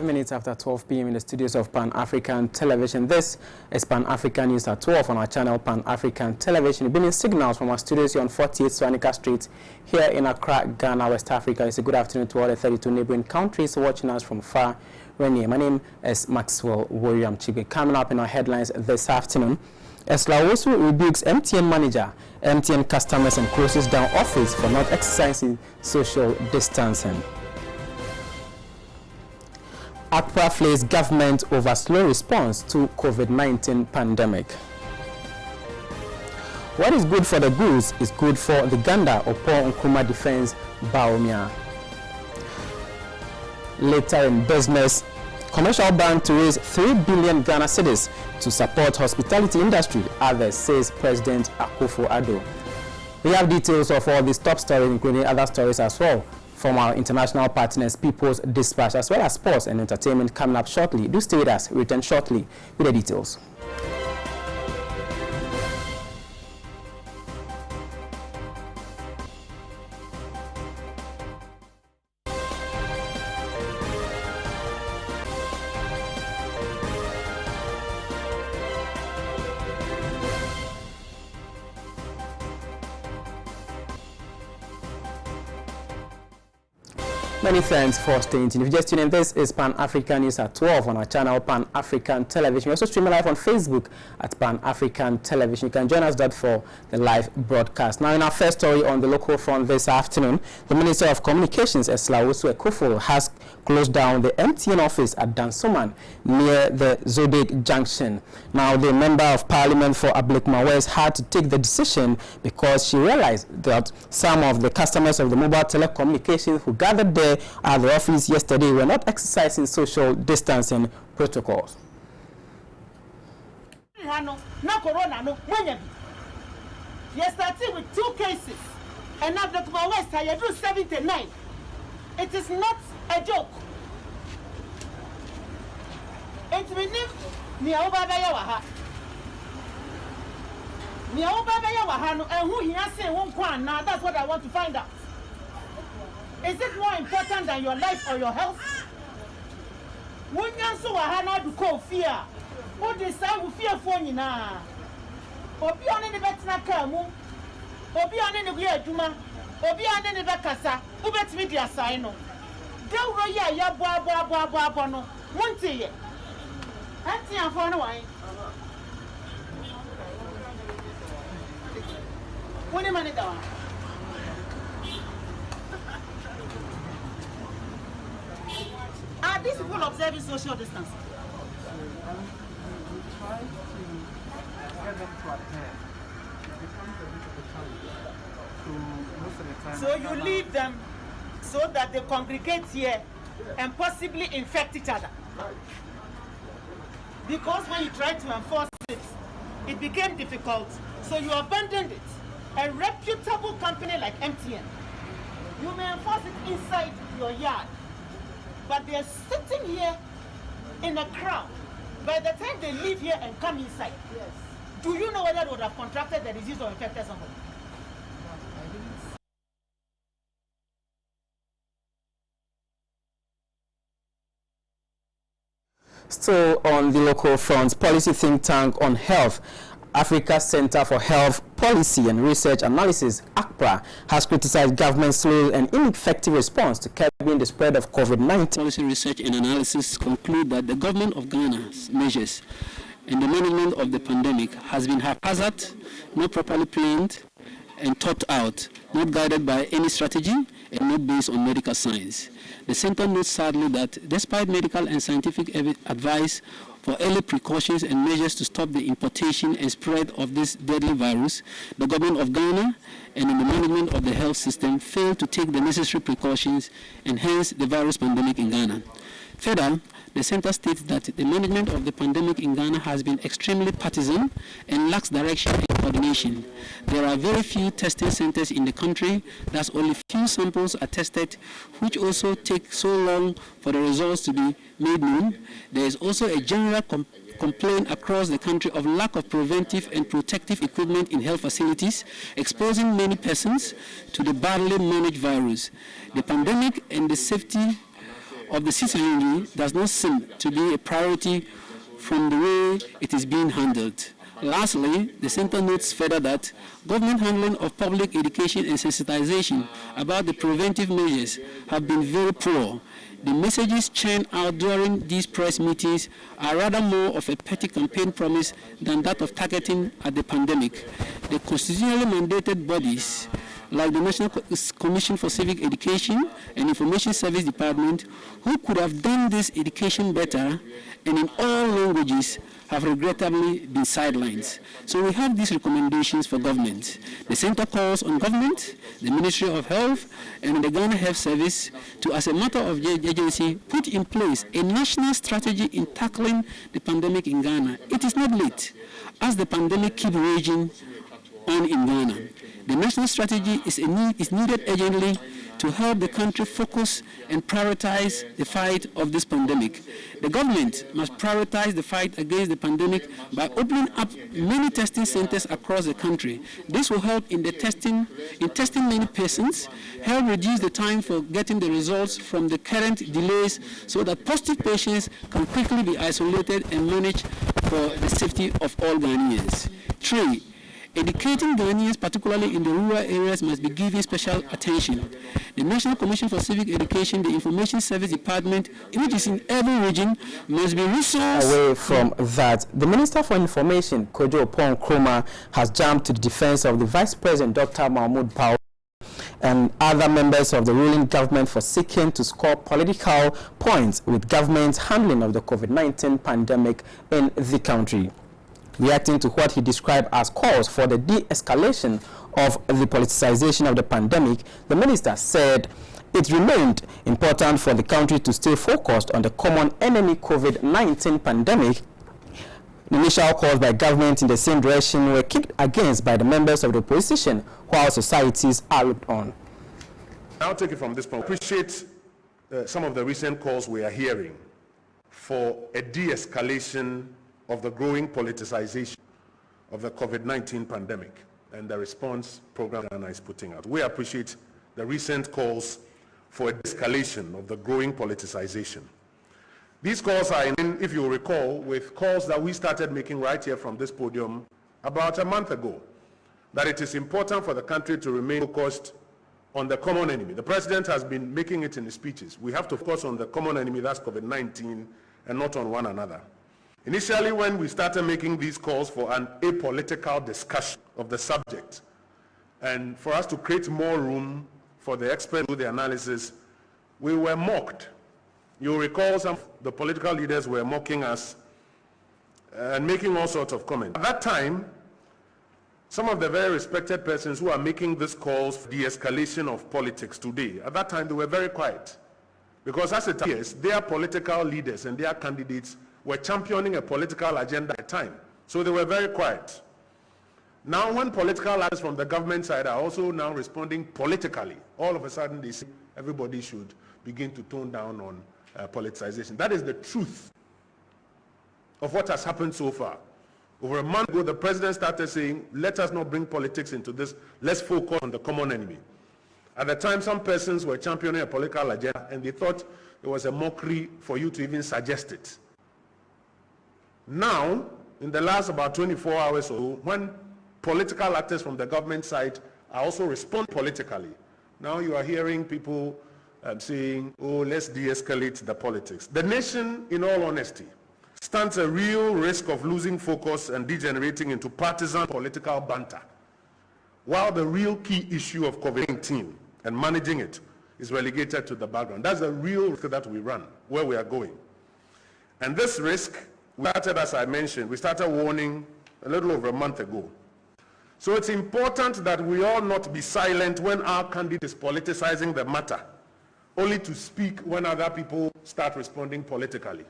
11 minutes after 12 p.m. in the studios of Pan-African Television. This is Pan-African News at 12 on our channel Pan-African Television. Bringing signals from our studios here on 48 Swanika Street here in Accra, Ghana, West Africa. It's a good afternoon to all the 32 neighboring countries watching us from far and near. My name is Maxwell Woyram Tsigbe. Coming up in our headlines this afternoon, Eslawosu rebukes MTN manager, MTN customers, and closes down office for not exercising social distancing. Accra flays government over slow response to COVID-19 pandemic. What is good for the goose is good for the gander, Opo Nkrumah defends Baumia. Later in business, commercial bank to raise 3 billion Ghana cedis to support hospitality industry, others, says President Akufo-Addo. We have details of all these top stories, including other stories as well, from our international partners, People's Dispatch, as well as sports and entertainment coming up shortly. Do stay with us. We return shortly with the details. Many thanks for staying tuned. If you just tuned in, this is Pan-African News at 12 on our channel Pan-African Television. We also stream live on Facebook at Pan-African Television. You can join us for the live broadcast. Now, in our first story on the local front this afternoon, the Minister of Communications, Eslawosu Ekufo, has closed down the MTN office at Dansoman near the Zodiac Junction. Now, the Member of Parliament for Ablekuma West had to take the decision because she realized that some of the customers of the mobile telecommunications who gathered there at the office yesterday were not exercising social distancing protocols. Yesterday with 2 cases, and now that my West I do 79. It is not a joke. It's meaning Niaubaba Wahano, and who he has said one quan now. That's what I want to find out. Is it more important than your life or your health? When you so Wahana to call fear, what is that with fear for you now? Obi on the better Kamu, Obi on the Weir Duma, Obi on the Bakasa, who bets me their sign. Don't go ya bono, one tea. Auntie, I'm for away. What a minute down. Are these people observing social distancing? So you leave them so that they congregate here and possibly infect each other. Because when you try to enforce it, it became difficult, so you abandoned it. A reputable company like MTN, you may enforce it inside your yard, but they're sitting here in a crowd. By the time they leave here and come inside, yes. Do you know whether they would have contracted the disease or infected somebody? Still on the local front, policy think tank on health, Africa Center for Health Policy and Research Analysis, ACPRA, has criticized government's slow and ineffective response to curbing the spread of COVID-19. Policy research and analysis conclude that the government of Ghana's measures in the management of the pandemic has been haphazard, not properly planned and thought out, not guided by any strategy, and not based on medical science. The center notes sadly that despite medical and scientific advice for early precautions and measures to stop the importation and spread of this deadly virus, the government of Ghana and in the management of the health system failed to take the necessary precautions and hence the virus pandemic in Ghana. Further, the center states that the management of the pandemic in Ghana has been extremely partisan and lacks direction and coordination. There are very few testing centers in the country, thus only few samples are tested, which also take so long for the results to be made known. There is also a general complaint across the country of lack of preventive and protective equipment in health facilities, exposing many persons to the badly managed virus. The pandemic and the safety of the citizenry does not seem to be a priority from the way it is being handled. Lastly, the Center notes further that government handling of public education and sensitization about the preventive measures have been very poor. The messages churned out during these press meetings are rather more of a petty campaign promise than that of targeting at the pandemic. The constitutionally mandated bodies like the National Commission for Civic Education and Information Service Department, who could have done this education better and in all languages, have regrettably been sidelined. So we have these recommendations for government. The Center calls on government, the Ministry of Health, and the Ghana Health Service to, as a matter of urgency, put in place a national strategy in tackling the pandemic in Ghana. It is not late, as the pandemic keeps raging on in Ghana. The national strategy is needed urgently to help the country focus and prioritize the fight of this pandemic. The government must prioritize the fight against the pandemic by opening up many testing centers across the country. This will help in testing many persons, help reduce the time for getting the results from the current delays so that positive patients can quickly be isolated and managed for the safety of all Ghanaians. 3. Educating Ghanaians, particularly in the rural areas, must be given special attention. The National Commission for Civic Education, the Information Service Department, which is in every region, must be resourced. Away from that, the Minister for Information, Kojo Pong Kroma, has jumped to the defense of the Vice President, Dr. Mahmoud Pao, and other members of the ruling government for seeking to score political points with government's handling of the COVID-19 pandemic in the country. Reacting to what he described as calls for the de-escalation of the politicization of the pandemic, the minister said it remained important for the country to stay focused on the common enemy COVID-19 pandemic. The initial calls by government in the same direction were kicked against by the members of the opposition, while societies are looked on. I'll take it from this point. I appreciate some of the recent calls we are hearing for a de-escalation of the growing politicization of the COVID-19 pandemic and the response program Ghana is putting out. We appreciate the recent calls for a de-escalation of the growing politicization. These calls are, if you recall, with calls that we started making right here from this podium about a month ago, that it is important for the country to remain focused on the common enemy. The president has been making it in his speeches. We have to focus on the common enemy, that's COVID-19, and not on one another. Initially, when we started making these calls for an apolitical discussion of the subject, and for us to create more room for the experts to do the analysis, we were mocked. You'll recall some of the political leaders were mocking us and making all sorts of comments. At that time, some of the very respected persons who are making these calls for de-escalation of politics today, at that time they were very quiet. Because as it is, their political leaders and their candidates were championing a political agenda at the time. So they were very quiet. Now when political leaders from the government side are also now responding politically, all of a sudden they say everybody should begin to tone down on politicization. That is the truth of what has happened so far. Over a month ago, the president started saying, let us not bring politics into this, let's focus on the common enemy. At the time, some persons were championing a political agenda and they thought it was a mockery for you to even suggest it. Now, in the last about 24 hours or so, when political actors from the government side are also responding politically, now you are hearing people saying, oh, let's de-escalate the politics. The nation, in all honesty, stands a real risk of losing focus and degenerating into partisan political banter, while the real key issue of COVID-19 and managing it is relegated to the background. That's the real risk that we run, where we are going. And this risk, we started, as I mentioned, we started warning a little over a month ago. So it's important that we all not be silent when our candidate is politicizing the matter, only to speak when other people start responding politically.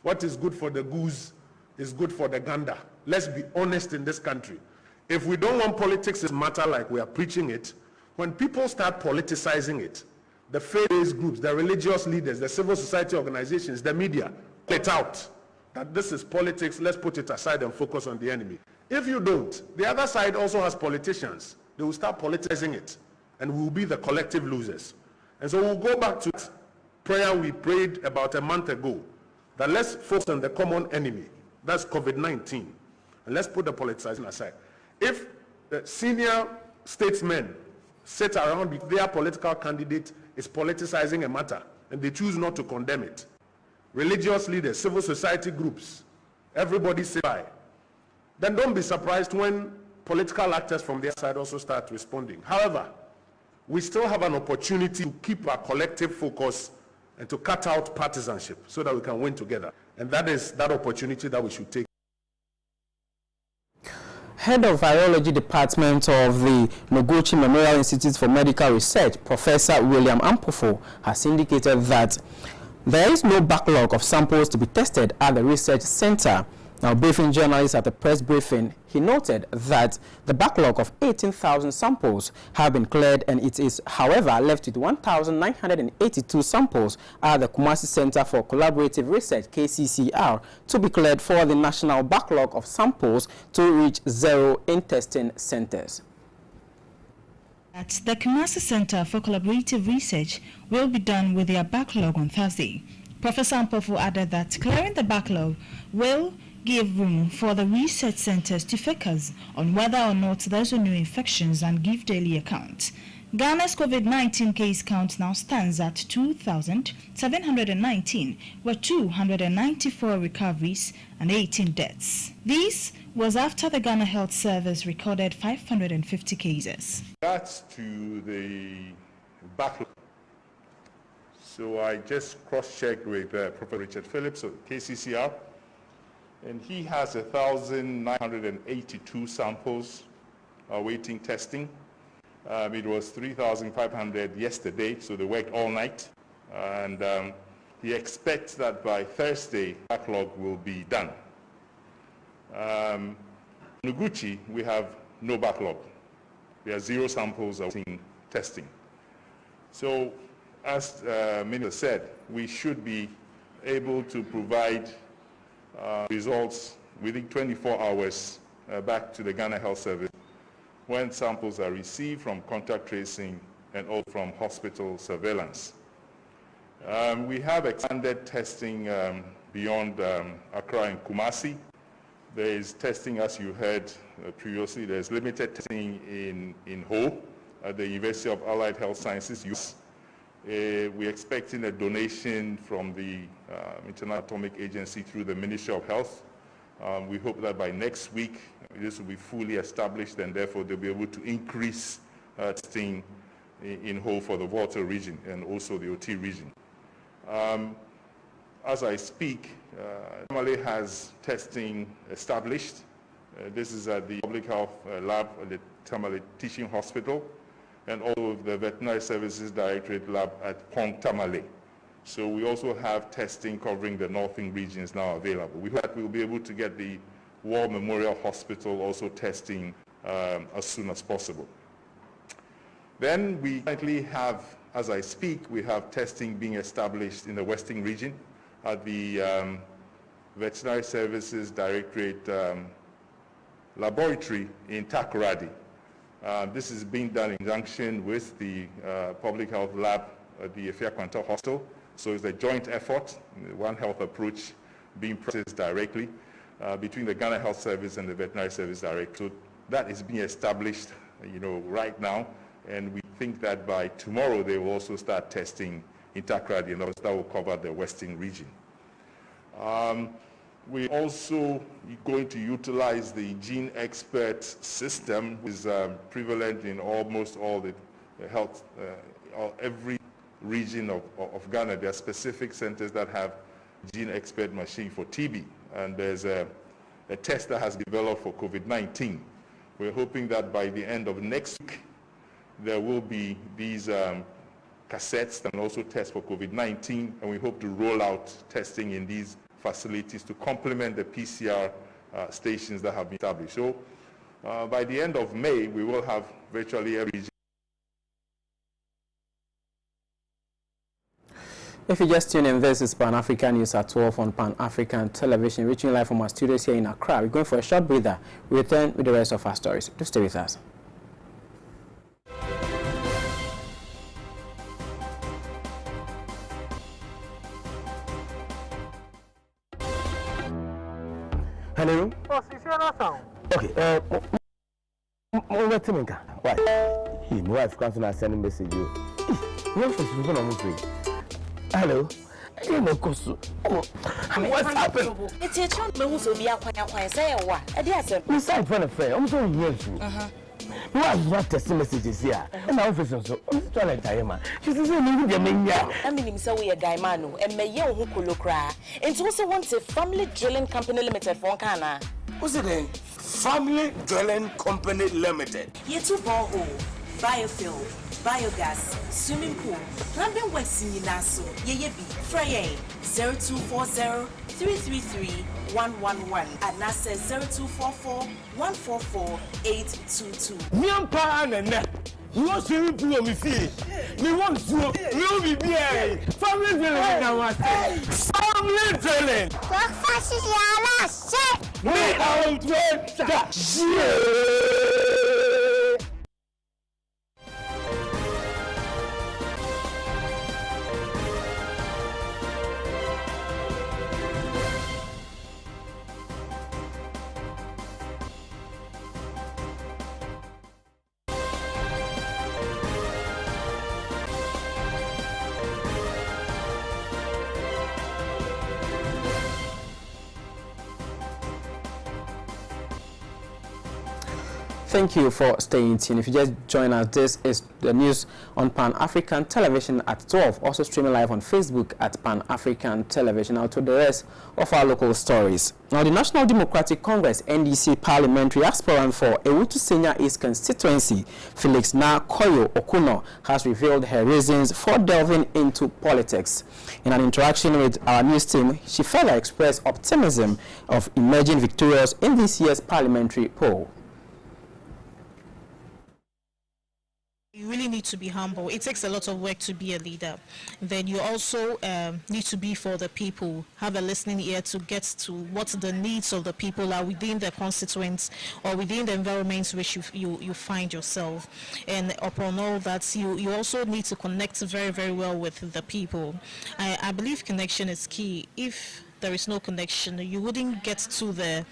What is good for the goose is good for the gander. Let's be honest in this country. If we don't want politics to matter like we are preaching it, when people start politicizing it, the faith-based groups, the religious leaders, the civil society organizations, the media, call it out that this is politics, let's put it aside and focus on the enemy. If you don't, the other side also has politicians. They will start politicizing it, and we will be the collective losers. And so we'll go back to it. prayer we prayed about a month ago, that let's focus on the common enemy, that's COVID-19, and let's put the politicizing aside. If the senior statesmen sit around with their political candidate is politicizing a matter, and they choose not to condemn it, religious leaders, civil society groups, everybody say bye, then don't be surprised when political actors from their side also start responding. However, we still have an opportunity to keep our collective focus and to cut out partisanship so that we can win together. And that is that opportunity that we should take. Head of Virology Department of the Noguchi Memorial Institute for Medical Research, Professor William Ampofo, has indicated that there is no backlog of samples to be tested at the research center. Now, briefing journalists at the press briefing, he noted that the backlog of 18,000 samples have been cleared, and it is, however, left with 1,982 samples at the Kumasi Center for Collaborative Research, KCCR, to be cleared for the national backlog of samples to reach zero in testing centers. At the Kumasi Center for Collaborative Research will be done with their backlog on Thursday. Professor Ampofo added that clearing the backlog will give room for the research centers to focus on whether or not there's a new infections and give daily accounts. Ghana's COVID-19 case count now stands at 2,719, with 294 recoveries and 18 deaths. This was after the Ghana Health Service recorded 550 cases. That's to the backlog. So I just cross-checked with Professor Richard Phillips of KCCR, and he has 1,982 samples awaiting testing. It was 3,500 yesterday, so they worked all night. And he expects that by Thursday, backlog will be done. Noguchi, we have no backlog. We have 0 samples awaiting testing. So, as Minister said, we should be able to provide results within 24 hours back to the Ghana Health Service when samples are received from contact tracing and also from hospital surveillance. We have expanded testing beyond Accra and Kumasi. There is testing, as you heard previously, there's limited testing in Ho at the University of Allied Health Sciences. We're expecting a donation from the International Atomic Agency through the Ministry of Health. We hope that by next week, this will be fully established, and therefore they'll be able to increase testing in Ho for the Volta region and also the OT region. As I speak, Tamale has testing established. This is at the Public Health Lab at the Tamale Teaching Hospital, and also the Veterinary Services Directorate Lab at Pong Tamale. So we also have testing covering the northern regions now available. We hope that we'll be able to get the War Memorial Hospital also testing as soon as possible. Then we currently have, as I speak, we have testing being established in the western region at the Veterinary Services Directorate Laboratory in Takoradi. This is being done in conjunction with the Public Health Lab at the Efia Quantal Hospital. So it's a joint effort, one health approach being practiced directly between the Ghana Health Service and the Veterinary Service Directorate. So that is being established, right now, and we think that by tomorrow they will also start testing in Takoradi, and that will cover the western region. We're also going to utilize the Gene Expert system, which is prevalent in almost all the health, every region of Ghana. There are specific centers that have Gene Expert machine for TB, and there's a test that has been developed for COVID-19. We're hoping that by the end of next week, there will be these cassettes and also tests for COVID-19, and we hope to roll out testing in these facilities to complement the PCR stations that have been established. So by the end of May, we will have virtually every region. If you just tune in, this is Pan-African News at 12 on Pan-African Television, reaching live from our studios here in Accra. We're going for a short breather. We return with the rest of our stories. Do stay with us. Hello? Oh, Sisiana sound. Okay, wait a minute. Why? My wife comes and send a message. What's hello? I didn't know. What's happened? It's a child who will be a quiet say what? A dear sir. Besides, one affair, I'm so young. You have not testing messages here. And my office also. I'm trying to tell you, man. She's saying, I mean, so we a guy manu, and may you who could look cry. And also wants a family drilling company limited for Kana. What's the name? Family Drilling Company Limited. Ye two borehole, biofuel, biogas, swimming pool, plumbing works in Naso, ye be, Frey 0240 333 111 and NASA 0244 144 822. Nyampa and you want to be on me see. We want to you be here. Family drilling now. Family drilling. What fashion yala shit? Me out with that Thank you for staying tuned. If you just join us, this is the news on Pan-African Television at 12. Also streaming live on Facebook at Pan-African Television. Now to the rest of our local stories. Now the National Democratic Congress NDC parliamentary aspirant for Ewutu Senior East constituency, Felix Koyo Okuno, has revealed her reasons for delving into politics. In an interaction with our news team, she further expressed optimism of emerging victorious in this year's parliamentary poll. You really need to be humble. It takes a lot of work to be a leader. Then you also need to be for the people, have a listening ear to get to what the needs of the people are within the constituents or within the environments which you find yourself. And upon all that, you also need to connect very, very well with the people. I believe connection is key. If there is no connection, you wouldn't get to the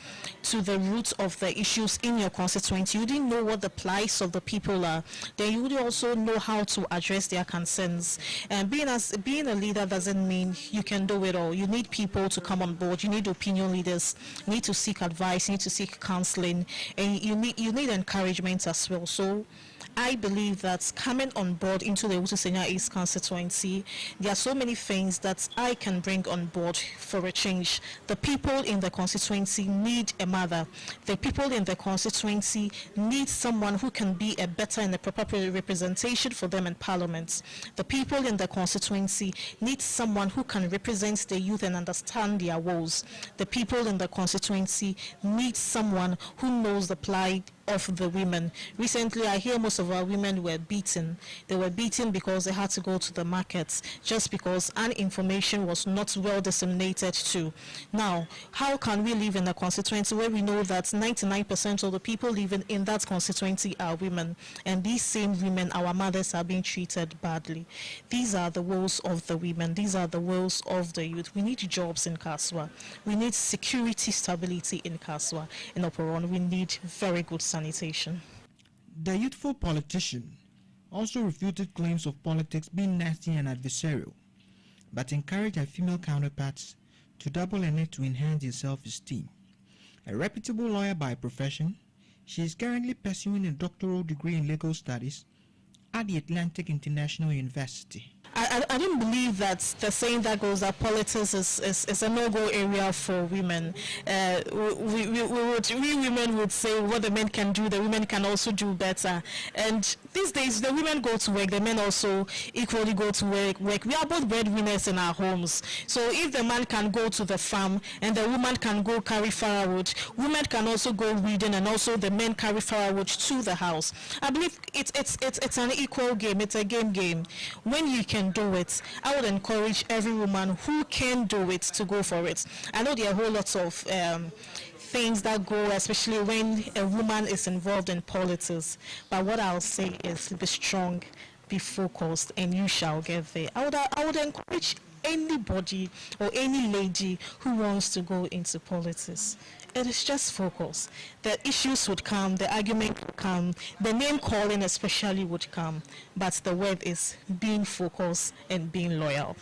root of the issues in your constituency. You didn't know what the plights of the people are. Then you would also know how to address their concerns. And being a leader doesn't mean you can do it all. You need people to come on board. You need opinion leaders. You need to seek advice. You need to seek counseling, and you need encouragement as well. So I believe that coming on board into the Ewutu Senior East constituency, there are so many things that I can bring on board for a change. The people in the constituency need a mother. The people in the constituency need someone who can be a better and a proper representation for them in parliament. The people in the constituency need someone who can represent the youth and understand their woes. The people in the constituency need someone who knows the plight of the women. Recently, I hear most of our women were beaten. They were beaten because they had to go to the markets, just because information was not well disseminated to. Now, how can we live in a constituency where we know that 99% of the people living in that constituency are women, and these same women, our mothers, are being treated badly? These are the woes of the women. These are the woes of the youth. We need jobs in Kaswa. We need security, stability in Kaswa. In Oporon, we need very good sanitation. The youthful politician also refuted claims of politics being nasty and adversarial, but encouraged her female counterparts to double in it to enhance their self-esteem. A reputable lawyer by profession, she is currently pursuing a doctoral degree in legal studies at the Atlantic International University. I don't believe that the saying that goes that politics is a no-go area for women. We women would say what the men can do, the women can also do better. And these days, the women go to work, the men also equally go to work. We are both breadwinners in our homes. So if the man can go to the farm and the woman can go carry firewood, women can also go reading, and also the men carry firewood to the house. I believe it's an equal game. It's a game. When you can do it, I would encourage every woman who can do it to go for it. I know there are a whole lot of things that go, especially when a woman is involved in politics. But what I'll say is be strong, be focused, and you shall get there. I would encourage anybody or any lady who wants to go into politics. It is just focus. The issues would come, the argument would come, the name calling especially would come, but the word is being focused and being loyal.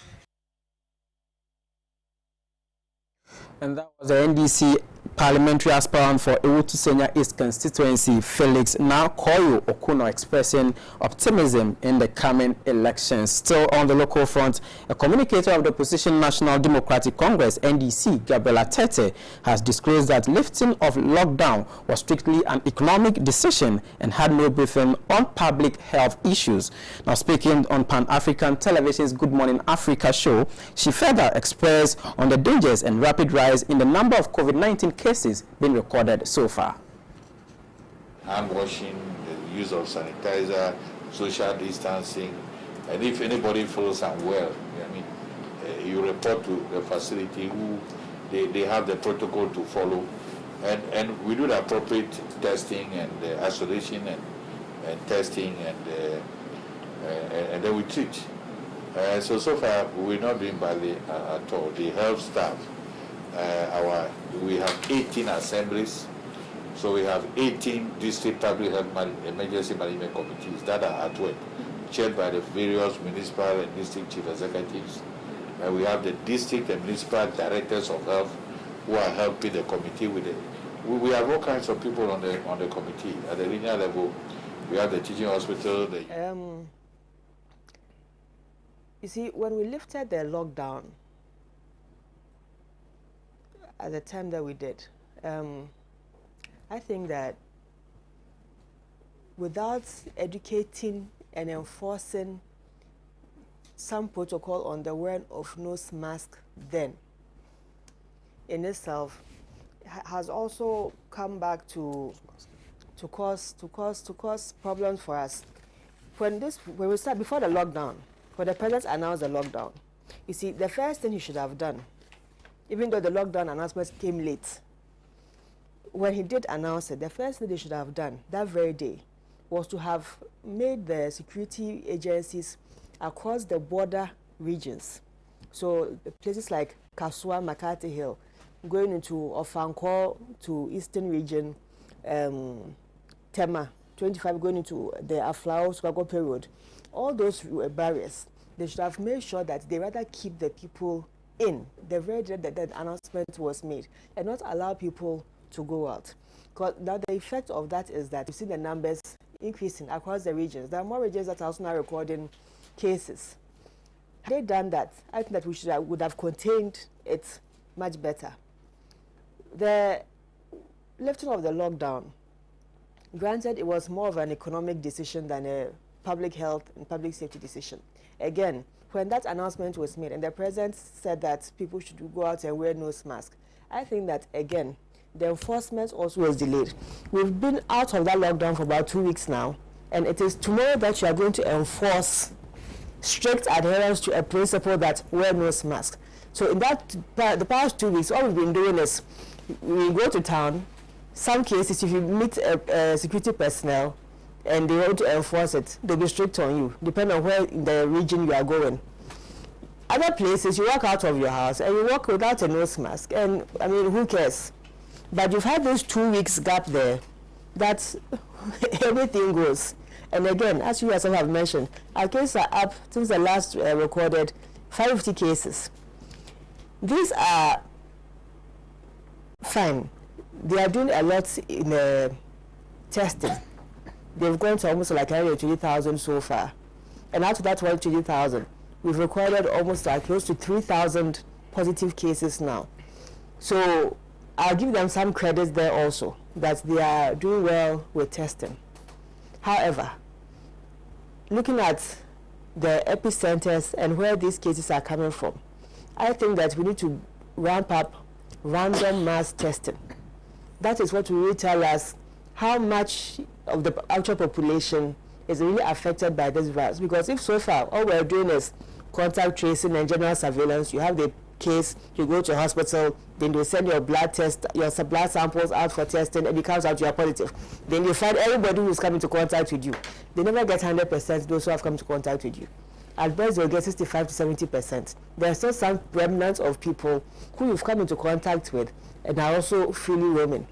And that was the NDC parliamentary aspirant for Ewutu Senya East constituency, Felix Nakoyo Okuno, expressing optimism in the coming elections. Still on the local front, a communicator of the opposition National Democratic Congress, NDC, Gabriela Tete, has disclosed that lifting of lockdown was strictly an economic decision and had no briefing on public health issues. Now, speaking on Pan-African Television's Good Morning Africa show, she further expressed on the dangers and rapid rise in the number of COVID-19 cases being recorded so far. Hand washing, the use of sanitizer, social distancing, and if anybody feels unwell, you report to the facility who they have the protocol to follow, and we do the appropriate testing and isolation and testing and then we treat. So far we're not doing badly at all. The health staff. We have 18 assemblies, so we have 18 district public health emergency management committees that are at work, chaired by the various municipal and district chief executives. And we have the district and municipal directors of health who are helping the committee with it. We have all kinds of people on the committee. At the regional level, we have the teaching hospital. You see, when we lifted the lockdown, at the time that we did, I think that without educating and enforcing some protocol on the wearing of nose mask then, in itself, has also come back to cause problems for us. When we start before the lockdown, when the president announced the lockdown, you see, the first thing he should have done, even though the lockdown announcement came late, when he did announce it, the first thing they should have done that very day was to have made the security agencies across the border regions. So places like Kasua, McCarthy Hill, going into Ofankor to Eastern region, Tema, 25 going into the Aflao, Swagope Road, all those barriers, they should have made sure that they rather keep the people in the very day that the announcement was made and not allow people to go out. Because now the effect of that is that you see the numbers increasing across the regions. There are more regions that are also now recording cases. Had they done that, I think that we would have contained it much better. The lifting of the lockdown, granted, it was more of an economic decision than a public health and public safety decision. Again, when that announcement was made and the president said that people should go out and wear nose mask, I think that, again, the enforcement also was delayed. We've been out of that lockdown for about 2 weeks now, and it is tomorrow that you are going to enforce strict adherence to a principle that wear nose mask. So in the past 2 weeks, all we've been doing is we go to town. Some cases, if you meet a security personnel and they want to enforce it, they'll be strict on you, depending on where in the region you are going. Other places, you walk out of your house and you walk without a nose mask, and I mean, who cares? But you've had this 2 weeks gap there, that everything goes. And again, as you yourself have mentioned, our cases are up since the last recorded 550 cases. These are fine. They are doing a lot in testing. They've gone to almost like 120,000 so far. And out of that 120,000, we've recorded almost like close to 3,000 positive cases now. So I'll give them some credit there also, that they are doing well with testing. However, looking at the epicenters and where these cases are coming from, I think that we need to ramp up random mass testing. That is what will really tell us how much of the actual population is really affected by this virus. Because if so far all we're doing is contact tracing and general surveillance, you have the case, you go to a hospital, then they send your blood test, your blood samples out for testing, and it comes out you are positive. Then you find everybody who is coming to contact with you. They never get 100% those who have come to contact with you. At best, they'll get 65 to 70%. There are still some remnants of people who you've come into contact with and are also freely roaming.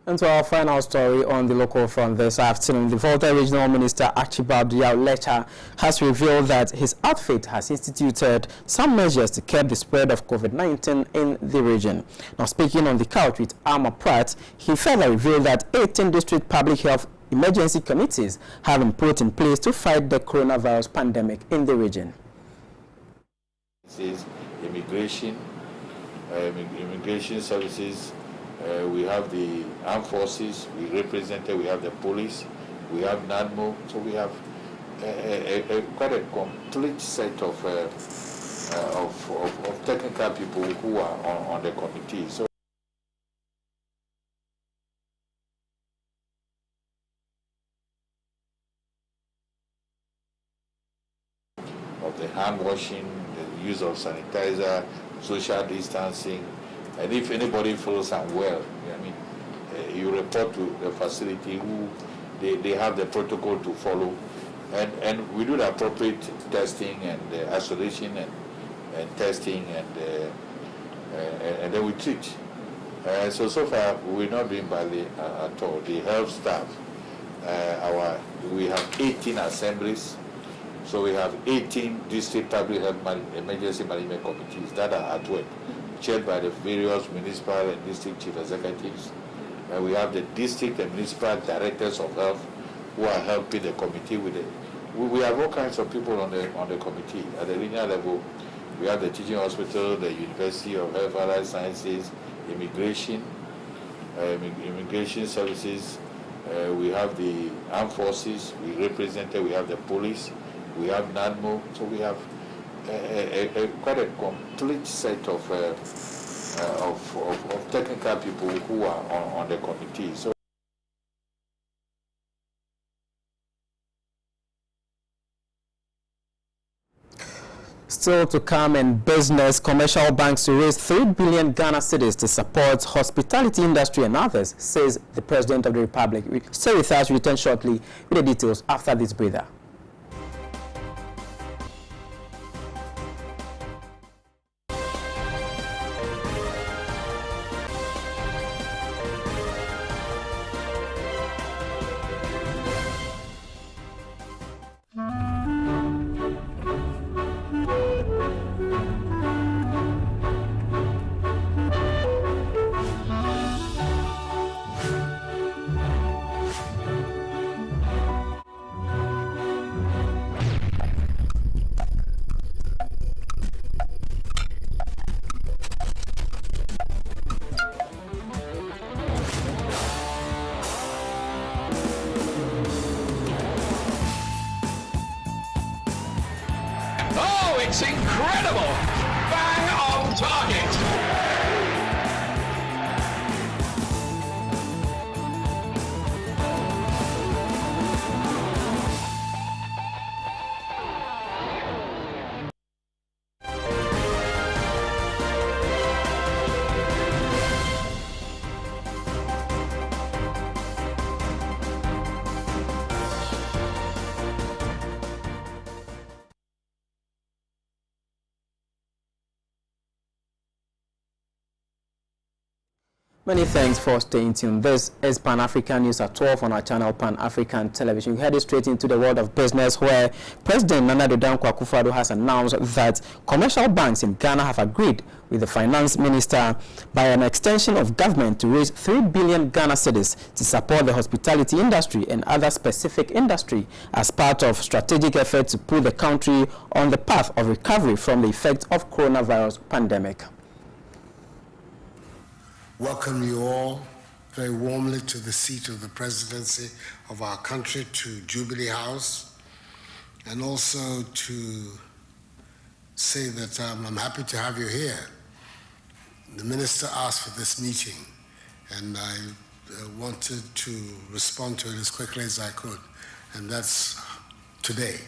And to our final story on the local front this afternoon, the Volta Regional Minister Archibald Lecha has revealed that his outfit has instituted some measures to curb the spread of COVID-19 in the region. Now, speaking on the couch with Alma Pratt, he further revealed that 18 district public health emergency committees have been put in place to fight the coronavirus pandemic in the region. This is immigration services. We have the armed forces, we have the police, we have NADMO, so we have quite a complete set of technical people who are on the committee. So of the hand washing, the use of sanitizer, social distancing. And if anybody feels unwell, I mean, you report to the facility who they have the protocol to follow. And we do the appropriate testing and isolation and testing and then we treat. So far, we're not doing badly at all. The health staff, we have 18 assemblies. So we have 18 district public health emergency management committees that are at work, chaired by the various municipal and district chief executives. And we have the district and municipal directors of health who are helping the committee with it. We have all kinds of people on the committee. At the regional level, we have the teaching hospital, the University of Health and Life Sciences, immigration services. We have the armed forces. We have the police. We have NADMO. So we have quite a complete set of technical people who are on the committee. So still to come in business, commercial banks to raise 3 billion Ghana cedis to support hospitality industry and others, says the President of the Republic. Stay with us, we return shortly with the details after this breather. It's incredible! Bang on target! Many thanks for staying tuned. This is Pan-African News at 12 on our channel Pan-African Television. We headed straight into the world of business, where President Nana Addo Dankwa Akufo-Addo has announced that commercial banks in Ghana have agreed with the finance minister by an extension of government to raise 3 billion Ghana cedis to support the hospitality industry and other specific industry as part of strategic effort to put the country on the path of recovery from the effects of coronavirus pandemic. Welcome you all very warmly to the seat of the presidency of our country, to Jubilee House, and also to say that I'm happy to have you here. The minister asked for this meeting, and I wanted to respond to it as quickly as I could, and that's today.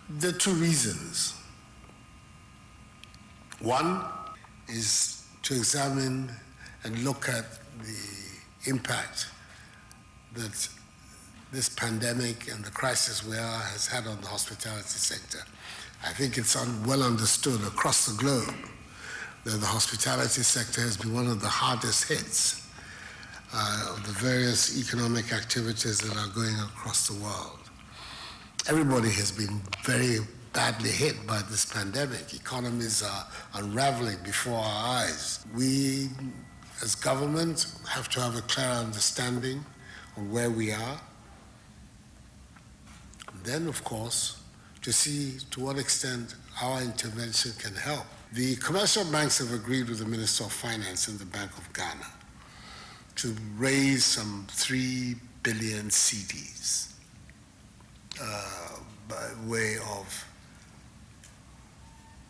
There are two reasons. One is to examine and look at the impact that this pandemic and the crisis we are has had on the hospitality sector. I think it's well understood across the globe that the hospitality sector has been one of the hardest hits of the various economic activities that are going across the world. Everybody has been very badly hit by this pandemic. Economies are unraveling before our eyes. We, as government, have to have a clear understanding of where we are. And then, of course, to see to what extent our intervention can help. The commercial banks have agreed with the Minister of Finance and the Bank of Ghana to raise some 3 billion cedis by way of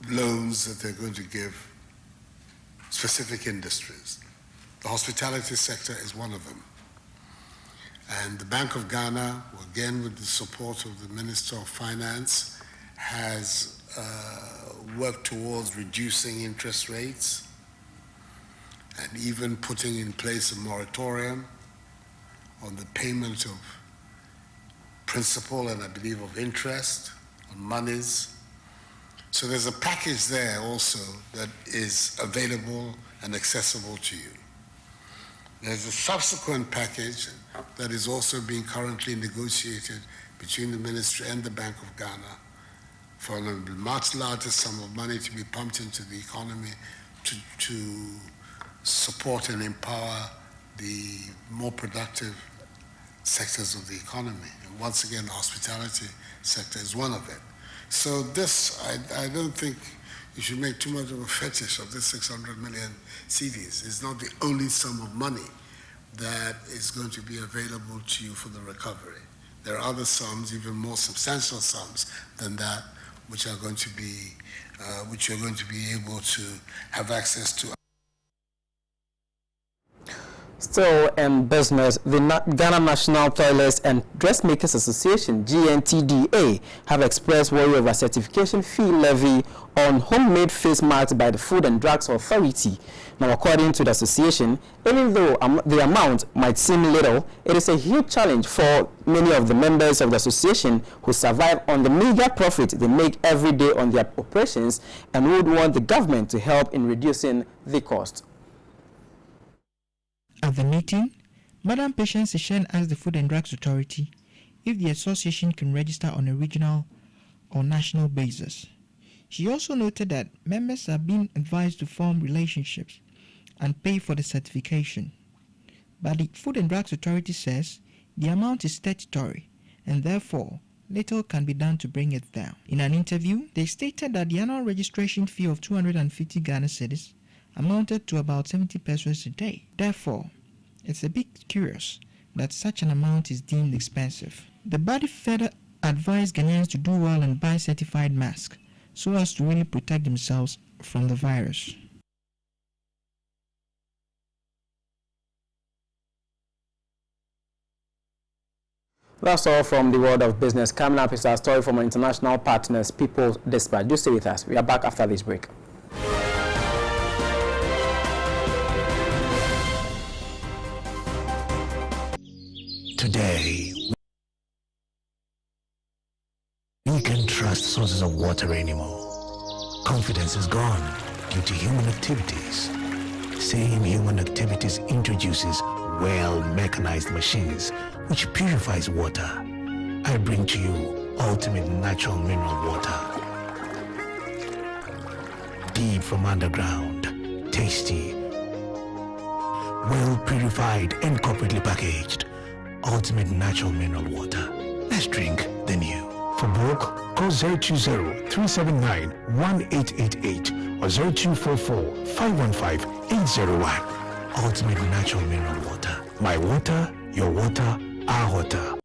loans that they're going to give specific industries. The hospitality sector is one of them. And the Bank of Ghana, again with the support of the Minister of Finance, has worked towards reducing interest rates and even putting in place a moratorium on the payment of principal and I believe of interest on monies. So there's a package there also that is available and accessible to you. There's a subsequent package that is also being currently negotiated between the ministry and the Bank of Ghana for a much larger sum of money to be pumped into the economy to support and empower the more productive sectors of the economy. And once again, the hospitality sector is one of it. So this, I don't think you should make too much of a fetish of this 600 million cedis. It's not the only sum of money that is going to be available to you for the recovery. There are other sums, even more substantial sums than that, which are going to be, which you're going to be able to have access to. Still in business, the Ghana National Toilets and Dressmakers Association, GNTDA, have expressed worry over certification fee levy on homemade face masks by the Food and Drugs Authority. Now, according to the association, even though the amount might seem little, it is a huge challenge for many of the members of the association who survive on the meager profit they make every day on their operations and would want the government to help in reducing the cost. At the meeting, Madam Patience Seshen asked the Food and Drugs Authority if the association can register on a regional or national basis. She also noted that members are being advised to form relationships and pay for the certification. But the Food and Drugs Authority says the amount is statutory and therefore little can be done to bring it down. In an interview, they stated that the annual registration fee of 250 Ghana cedis amounted to about 70 pesos a day. Therefore, it's a bit curious that such an amount is deemed expensive. The body further advised Ghanaians to do well and buy certified masks so as to really protect themselves from the virus. That's all from the world of business. Coming up is our story from our international partners, People's Dispatch. Do stay with us. We are back after this break. Today, we can't trust sources of water anymore. Confidence is gone due to human activities. Same human activities introduces well-mechanized machines which purifies water. I bring to you ultimate natural mineral water. Deep from underground, tasty, well purified and corporately packaged. Ultimate natural mineral water. Let's drink the new. For book, call 020-379-1888 or 0244-515-801. Ultimate natural mineral water. My water, your water, our water.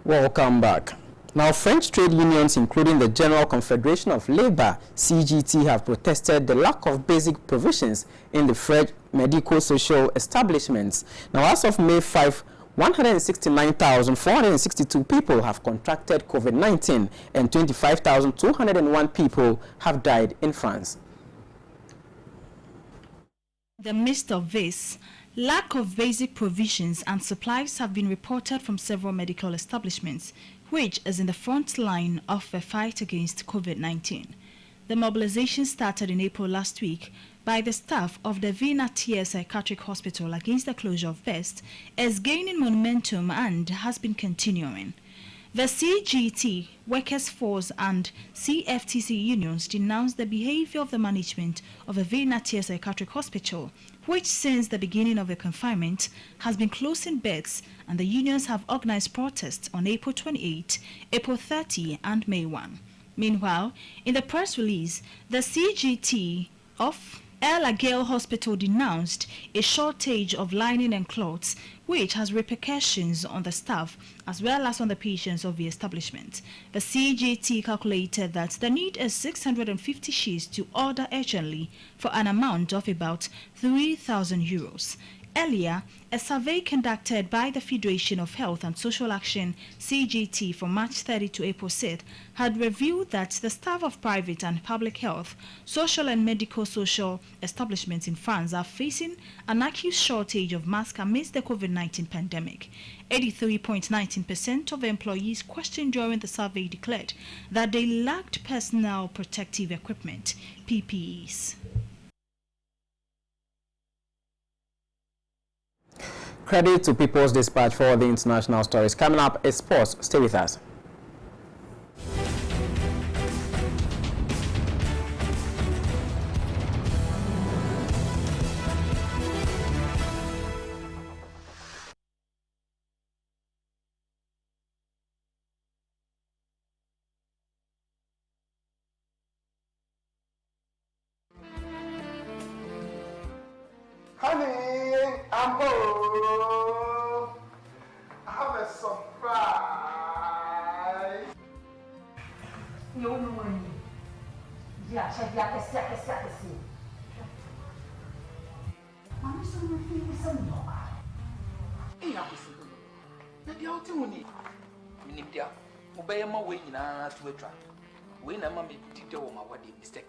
Welcome back. Now, French trade unions, including the General Confederation of Labour, CGT, have protested the lack of basic provisions in the French medico-social establishments. Now, as of May 5, 169,462 people have contracted COVID-19 and 25,201 people have died in France. In the midst of this, lack of basic provisions and supplies have been reported from several medical establishments, which is in the front line of the fight against COVID-19. The mobilization started in April last week by the staff of the Vinatia Psychiatric Hospital against the closure of Best is gaining momentum and has been continuing. The CGT, Workers' Force and CFTC unions denounced the behavior of the management of the Vinatia Psychiatric Hospital, which since the beginning of the confinement has been closing beds, and the unions have organized protests on April 28, April 30 and May 1. Meanwhile, in the press release, the CGT of El Agel Hospital denounced a shortage of lining and cloths, which has repercussions on the staff as well as on the patients of the establishment. The CGT calculated that the need is 650 sheets to order urgently for an amount of about €3,000. Earlier, a survey conducted by the Federation of Health and Social Action (CGT) from March 30 to April 6 had revealed that the staff of private and public health, social and medical social establishments in France are facing an acute shortage of masks amidst the COVID-19 pandemic. 83.19% of employees questioned during the survey declared that they lacked personal protective equipment, PPEs. Credit to People's Dispatch for the international stories. Coming up is sports. Stay with us. Honey, I'm home. I have a surprise. You know what? Yeah, check that. I'm so feeling so low. Hey, I'm so good. Maybe I'll tell you. Minipia, obey my way in to a trap. When I'm a bit of my wedding mistake.